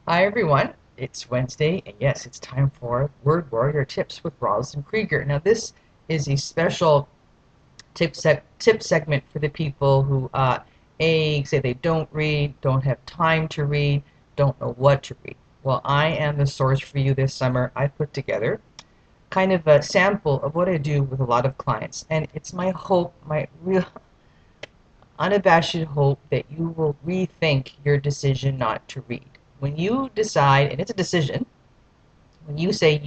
Hi everyone, it's Wednesday, and yes, it's time for Word Warrior Tips with Rosalind Krieger. Now, this is a special tip segment for the people who say they don't read, don't have time to read, don't know what to read. Well, I am the source for you this summer. I put together kind of a sample of what I do with a lot of clients, and it's my hope, my real unabashed hope that you will rethink your decision not to read. When you decide, and it's a decision, when you say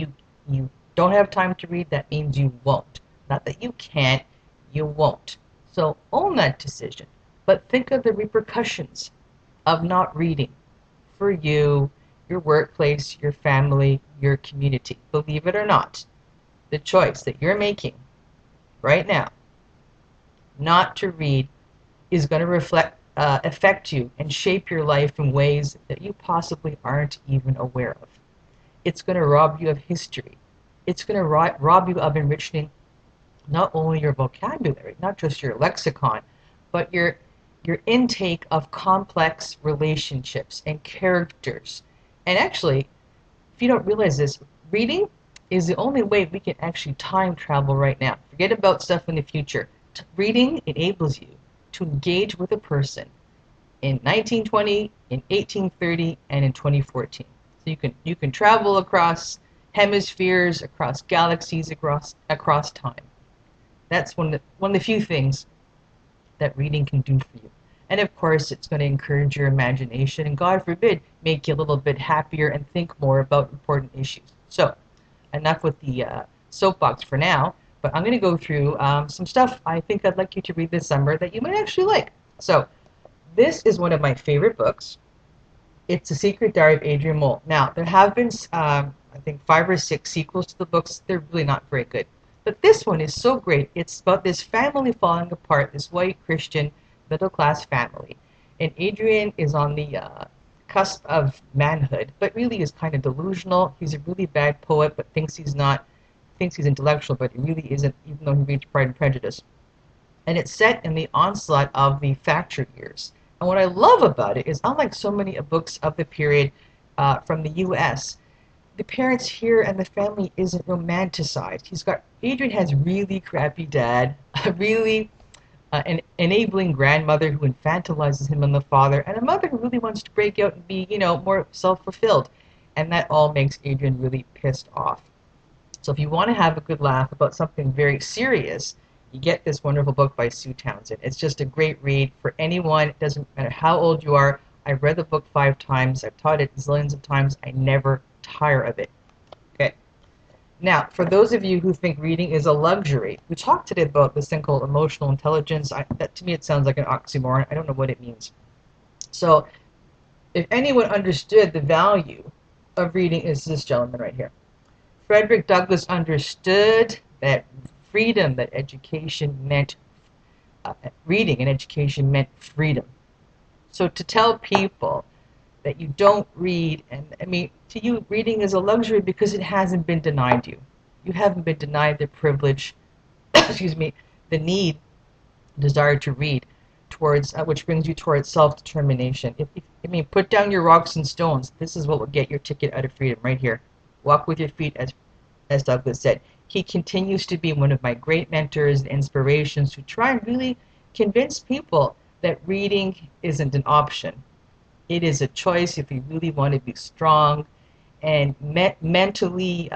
you don't have time to read, that means you won't. Not that you can't, you won't. So own that decision. But think of the repercussions of not reading for you, your workplace, your family, your community. Believe it or not, the choice that you're making right now not to read is going to affect you and shape your life in ways that you possibly aren't even aware of. It's going to rob you of history. It's going to rob you of enriching not only your vocabulary, not just your lexicon, but your intake of complex relationships and characters. And actually, if you don't realize this, reading is the only way we can actually time travel right now. Forget about stuff in the future. Reading enables you to engage with a person in 1920, in 1830, and in 2014. So you can travel across hemispheres, across galaxies, across time. That's one of the few things that reading can do for you. And of course, it's going to encourage your imagination and, God forbid, make you a little bit happier and think more about important issues. So, enough with the soapbox for now, but I'm going to go through some stuff I think I'd like you to read this summer that you might actually like. So, this is one of my favorite books. It's The Secret Diary of Adrian Mole. Now, there have been, I think, 5 or 6 sequels to the books. They're really not very good. But this one is so great. It's about this family falling apart, this white Christian middle class family. And Adrian is on the cusp of manhood, but really is kind of delusional. He's a really bad poet, but thinks he's intellectual, but he really isn't, even though he reads Pride and Prejudice. And it's set in the onslaught of the Thatcher years. And what I love about it is, unlike so many books of the period from the U.S., the parents here and the family isn't romanticized. Adrian has really crappy dad, a really an enabling grandmother who infantilizes him and the father, and a mother who really wants to break out and be, more self-fulfilled. And that all makes Adrian really pissed off. So if you want to have a good laugh about something very serious, you get this wonderful book by Sue Townsend. It's just a great read for anyone. It doesn't matter how old you are. I've read the book 5 times. I've taught it zillions of times. I never tire of it. Okay. Now, for those of you who think reading is a luxury, we talked today about this thing called emotional intelligence. That to me, it sounds like an oxymoron. I don't know what it means. So, if anyone understood the value of reading, is this gentleman right here. Frederick Douglass understood that freedom, that education meant reading and education meant freedom. So to tell people that you don't read, and I mean, to you, reading is a luxury because it hasn't been denied you. You haven't been denied the privilege, excuse me, the need, desire to read, towards which brings you towards self-determination. Put down your rocks and stones. This is what will get your ticket out of freedom right here. Walk with your feet, as Douglas said. He continues to be one of my great mentors and inspirations who try and really convince people that reading isn't an option. It is a choice if you really want to be strong and mentally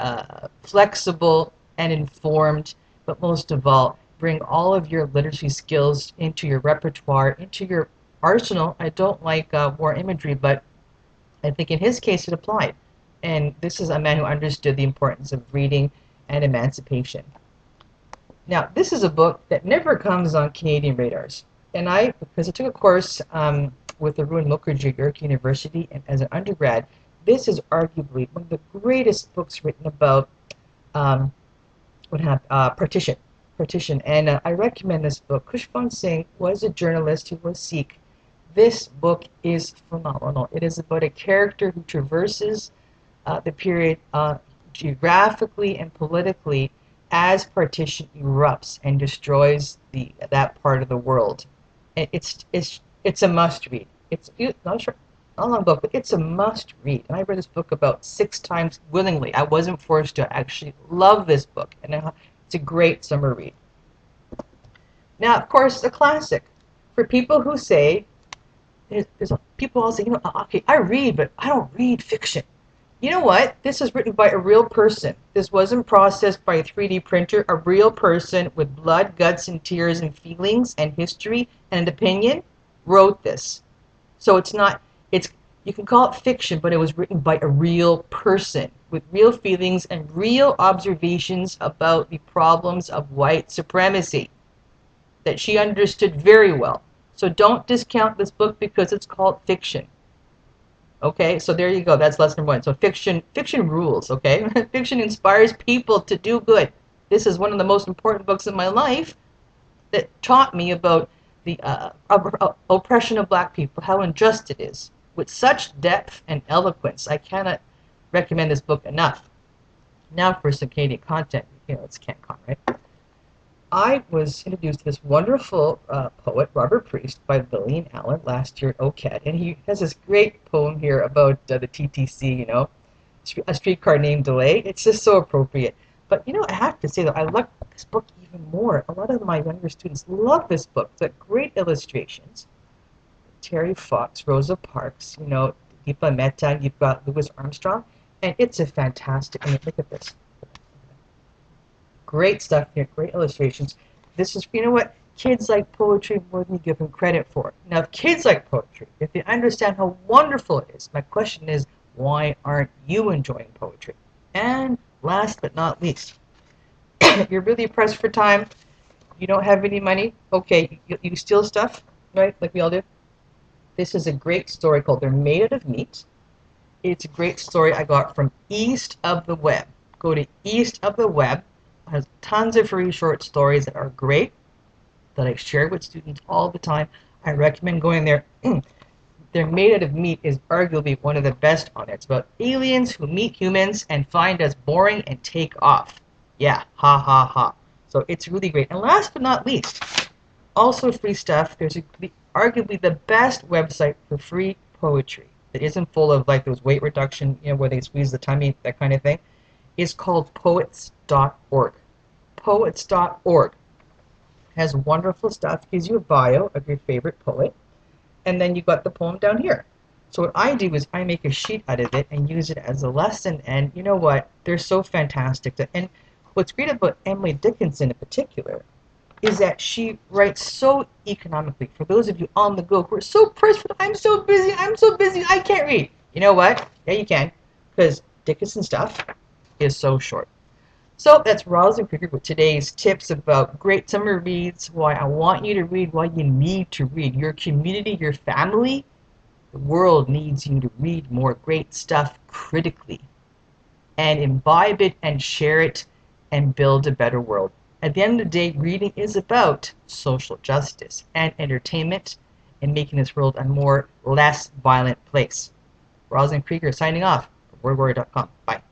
flexible and informed, but most of all, bring all of your literacy skills into your repertoire, into your arsenal. I don't like war imagery, but I think in his case it applied. And this is a man who understood the importance of reading and emancipation. Now, this is a book that never comes on Canadian radars. And because I took a course with Arun Mukherjee at York University, and as an undergrad, this is arguably one of the greatest books written about partition. Partition. And I recommend this book. Khushwant Singh was a journalist who was Sikh. This book is phenomenal. It is about a character who traverses the period geographically and politically as partition erupts and destroys that part of the world. It's a must read. Not sure. Not a long book, but it's a must read. And I read this book about 6 times willingly. I wasn't forced to actually love this book. And it's a great summer read. Now, of course, a classic. For people who say, people all say, okay, I read, but I don't read fiction. You know what? This is written by a real person. This wasn't processed by a 3D printer. A real person with blood, guts, and tears, and feelings, and history, and an opinion wrote this. So it's not, it's, you can call it fiction, but it was written by a real person with real feelings and real observations about the problems of white supremacy that she understood very well. So don't discount this book because it's called fiction. Okay, so there you go. That's lesson number 1. So fiction rules, okay? Fiction inspires people to do good. This is one of the most important books in my life that taught me about the oppression of black people, how unjust it is. With such depth and eloquence, I cannot recommend this book enough. Now for some Canadian content. It's CanCon, right? I was introduced to this wonderful poet, Robert Priest, by Billy Allen last year at OCAD, and he has this great poem here about the TTC, A Streetcar Named Delay. It's just so appropriate. But, I have to say, though, I love this book even more. A lot of my younger students love this book. It's got great illustrations. Terry Fox, Rosa Parks, Deepa Mehta, and you've got Louis Armstrong, and it's a fantastic, look at this. Great stuff here, great illustrations. This is, what? Kids like poetry more than you give them credit for. Now, if kids like poetry, if they understand how wonderful it is, my question is, why aren't you enjoying poetry? And last but not least, if you're really pressed for time, you don't have any money, okay, you steal stuff, right, like we all do. This is a great story called They're Made Out of Meat. It's a great story I got from East of the Web. Go to East of the Web. It has tons of free short stories that are great, that I share with students all the time. I recommend going there. They're Made Out of Meat is arguably one of the best on it. It's about aliens who meet humans and find us boring and take off. Yeah, ha ha ha. So it's really great. And last but not least, also free stuff. There's arguably the best website for free poetry that isn't full of like those weight reduction, where they squeeze the tummy, that kind of thing. It's called poets.org. Poets.org has wonderful stuff. Gives you a bio of your favorite poet, and then you got the poem down here. So what I do is I make a sheet out of it and use it as a lesson, and you know what? They're so fantastic. And what's great about Emily Dickinson in particular is that she writes so economically. For those of you on the go who are so pressed, I'm so busy, I can't read. You know what? Yeah, you can, because Dickinson stuff is so short. So that's Rosalind Krieger with today's tips about great summer reads, why I want you to read, why you need to read. Your community, your family, the world needs you to read more great stuff critically and imbibe it and share it and build a better world. At the end of the day, reading is about social justice and entertainment and making this world a less violent place. Rosalind Krieger signing off from wordwarrior.com. Bye.